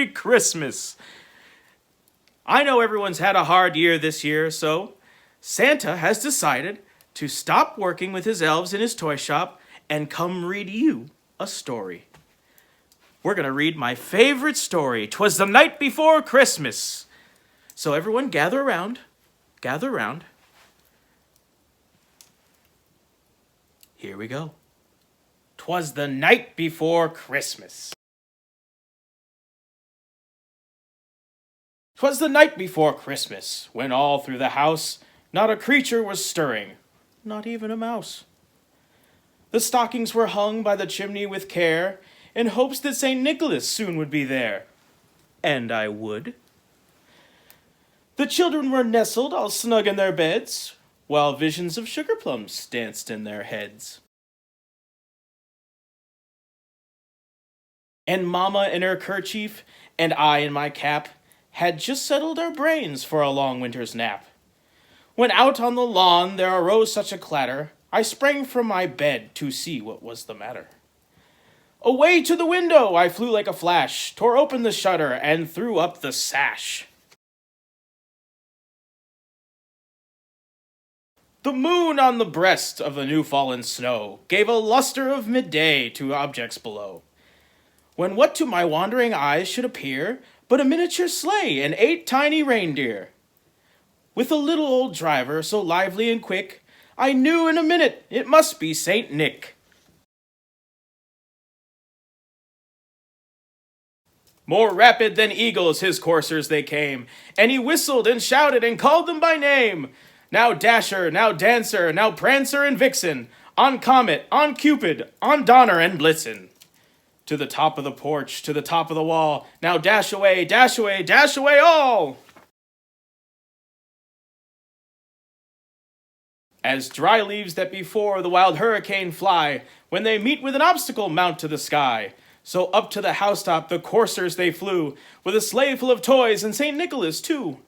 Merry Christmas! I know everyone's had a hard year this year, so Santa has decided to stop working with his elves in his toy shop and come read you a story. We're going to read my favorite story, 'Twas the Night Before Christmas. So everyone gather around. Gather around. Here we go. 'Twas the night before Christmas. 'Twas the night before Christmas, when all through the house not a creature was stirring, not even a mouse. The stockings were hung by the chimney with care, in hopes that St. Nicholas soon would be there. And I would. The children were nestled all snug in their beds, while visions of sugar plums danced in their heads. And Mama in her kerchief, and I in my cap, had just settled our brains for a long winter's nap. When out on the lawn there arose such a clatter, I sprang from my bed to see what was the matter. Away to the window I flew like a flash, tore open the shutter, and threw up the sash. The moon on the breast of the new-fallen snow gave a luster of midday to objects below, when what to my wandering eyes should appear but a miniature sleigh and 8 tiny reindeer. With a little old driver so lively and quick, I knew in a minute it must be Saint Nick. More rapid than eagles his coursers they came, and he whistled and shouted and called them by name. Now Dasher, now Dancer, now Prancer and Vixen, on Comet, on Cupid, on Donner and Blitzen. To the top of the porch, to the top of the wall, now dash away, dash away, dash away all! As dry leaves that before the wild hurricane fly, when they meet with an obstacle mount to the sky, so up to the housetop the coursers they flew, with a sleigh full of toys and St. Nicholas too.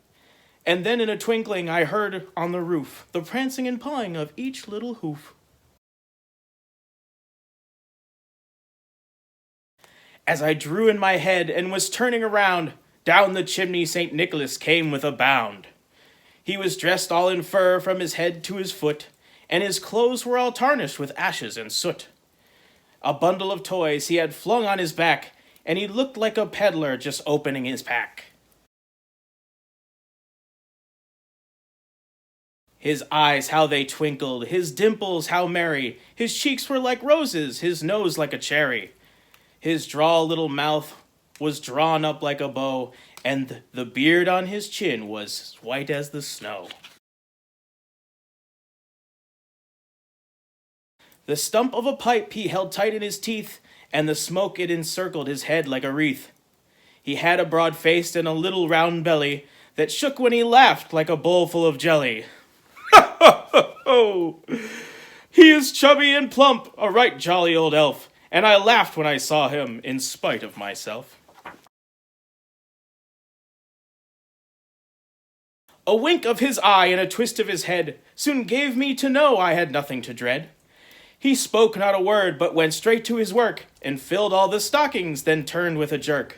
And then in a twinkling I heard on the roof the prancing and pawing of each little hoof. As I drew in my head and was turning around, down the chimney St. Nicholas came with a bound. He was dressed all in fur from his head to his foot, and his clothes were all tarnished with ashes and soot. A bundle of toys he had flung on his back, and he looked like a peddler just opening his pack. His eyes, how they twinkled, his dimples, how merry, his cheeks were like roses, his nose like a cherry. His droll little mouth was drawn up like a bow, and the beard on his chin was white as the snow. The stump of a pipe he held tight in his teeth, and the smoke it encircled his head like a wreath. He had a broad face and a little round belly that shook when he laughed like a bowl full of jelly. Ha ha ha ho! He is chubby and plump, a right jolly old elf, and I laughed when I saw him in spite of myself. A wink of his eye and a twist of his head soon gave me to know I had nothing to dread. He spoke not a word, but went straight to his work, and filled all the stockings, then turned with a jerk.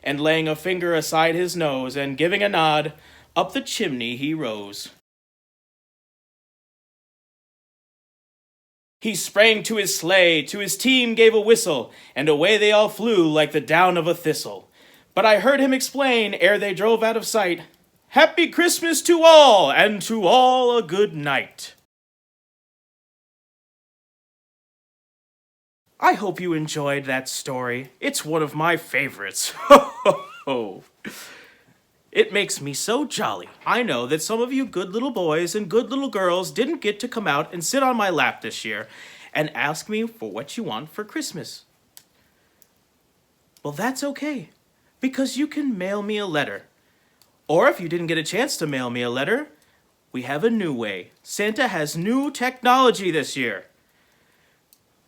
And laying a finger aside his nose, and giving a nod, up the chimney he rose. He sprang to his sleigh, to his team gave a whistle, and away they all flew like the down of a thistle. But I heard him explain, ere they drove out of sight, Happy Christmas to all, and to all a good night. I hope you enjoyed that story. It's one of my favorites. Ho, ho, ho. It makes me so jolly. I know that some of you good little boys and good little girls didn't get to come out and sit on my lap this year and ask me for what you want for Christmas. Well, that's okay, because you can mail me a letter. Or if you didn't get a chance to mail me a letter, we have a new way. Santa has new technology this year.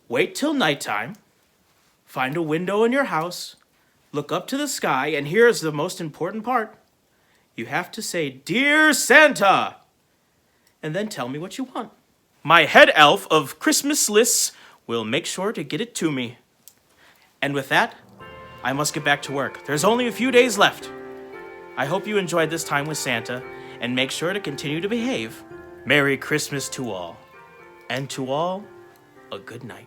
Wait till nighttime, find a window in your house, look up to the sky, and here's the most important part. You have to say, Dear Santa, and then tell me what you want. My head elf of Christmas lists will make sure to get it to me. And with that, I must get back to work. There's only a few days left. I hope you enjoyed this time with Santa, and make sure to continue to behave. Merry Christmas to all, and to all, a good night.